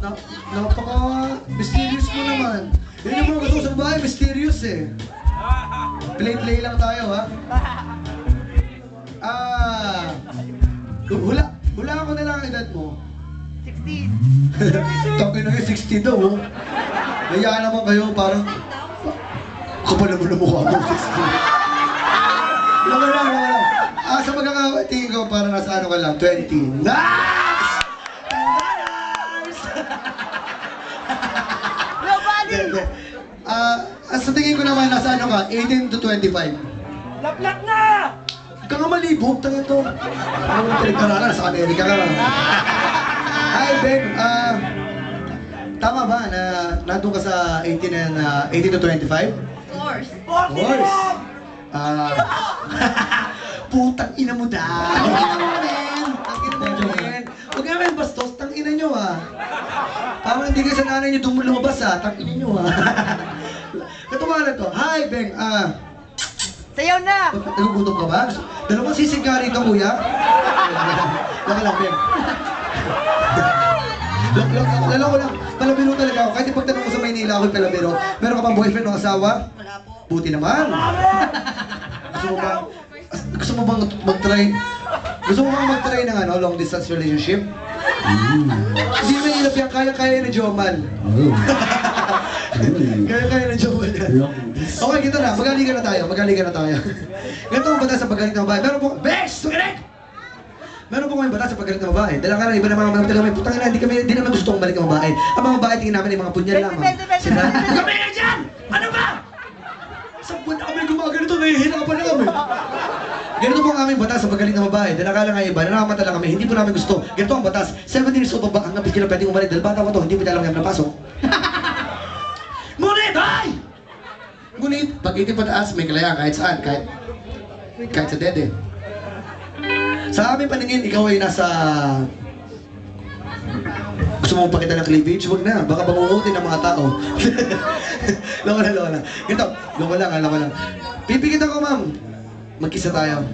Na, napaka-mysterious mo naman. Yun yung mga gusto ko sa babae, mysterious eh. Play-play lang tayo, ha? Hula ako na lang ang edad mo. 16. Tapos na yung 60 daw, oh. Hayaan naman kayo, parang... Kapal naman ang mukha mo, 60. Lama lang. Sa magkakatingin ko, parang nasa ano ka lang, 20. Nice! Nobody! Sa tingin ko naman, nasa ano ka, 18 to 25. Laplak na! Huwag ka nga malibog, tanga to. Ano mo pinagkarala, sa Amerika ka lang. Hi, Ben. Tama ba na nandun ka sa 18 to 25? Of course. Of course. Putang ina mo dahil. Huwag nga rin bastos, tang ina nyo Parang hindi kayo sa nanay nyo lumabas tang ina nyo Katumalan to. Hi, Beng. Sayaw na! Nagugutom ka ba? Dalawang sisig ka rito, kuya. Laka lang, Beng. Lalo ko lang. Palabiro talaga ako. Kahit ipagtanong ko sa Maynila ako'y palabiro. Meron ka bang boyfriend o asawa? Wala po. Buti naman. Gusto mo bang mag-try? Gusto mo bang mag-try ng long distance relationship? Hindi mahirap yan. Kaya ni Jomal. Kaya ni Jomal yan. Okay, gito na. Magaligan na tayo. Ganito ang batas sa paggaling ng babae. Meron po... Besh! Sukinig! Meron po kami batas sa paggaling ng babae. Dahil nga iba na mga talaga may putang ina, hindi naman gusto kong balik ng babae. Ang mga babae tingin namin ay mga punyal lamang. Sila... Kami na dyan! Ano ba? Sa buwan na kami gumaganito, nahihila pa na kami. Ganito po ang aming batas sa paggaling ng babae. Dahil akala nga iba, nanakamata lang kami, hindi po namin gusto. Ganito ang batas. 17 years old ba ang napis nila pwedeng umalik? Dahil bata ko to, hindi mo alam yung napasok. Ngunit, ay! Ngunit, pag 18 pataas, may kalayaan kahit saan, kahit sa dede. Sa aming paningin, ikaw ay nasa... Gusto mo pakita ng cleavage? Huwag na, baka bangungutin ng mga tao. Loko na. Ito, loko lang. Pipikita ko, ma'am. Magkisa tayo.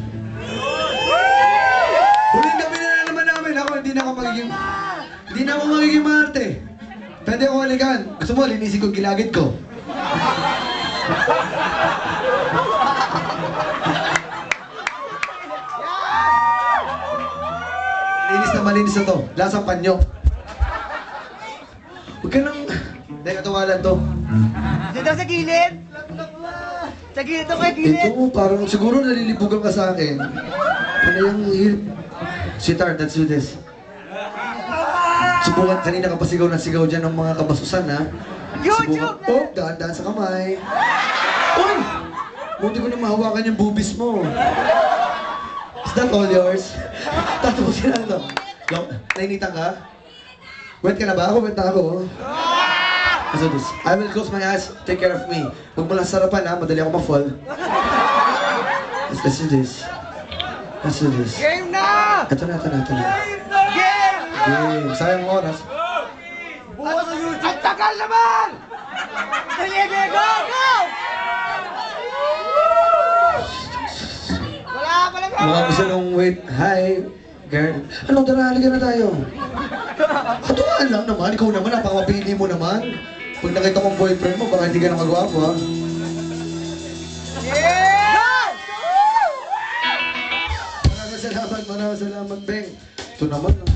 Huling gabi na naman namin. Hindi na ako magiging maarte. Pwede ako halikan. Gusto mo, linisin ko gilagid ko. Malinis na to. Lasang panyo. Huwag ka nang... Hindi, katawalan to. Dito sa gilid! Sa gilid ako kay gilid! Ito, parang siguro nalilibugan ka sa akin. Ano yung hirap? Sweetheart, let's do this. Subukan, kanina ka pa sigaw na sigaw dyan ng mga kabasusan, ha? YouTube na! Oh, daan sa kamay. Uy! Buti ko na mahawakan yung boobies mo. Is that all yours? Tatapusin lang to. Nainitan ka? Wet ka na ba? Ako, wet na ako. Let's do this. I will close my eyes. Take care of me. Huwag mo lang sarapan, ha? Madali ako ma-fall. Let's do this. Let's do this. Game na! Ito na. Game! Game. Sayang mo oras. Bukas sa YouTube! Ang tagal naman! Sige, go! Wala pala ba? Mukha ko silang wait. Hi, girl. Ano, tara, halika na tayo. Katuwaan lang naman. Ikaw naman, napakapili mo naman. Pag nakita mong boyfriend mo, baka hindi ka na magwapo, ha? Yeah! Maraming salamat, Beng. Ito naman, no?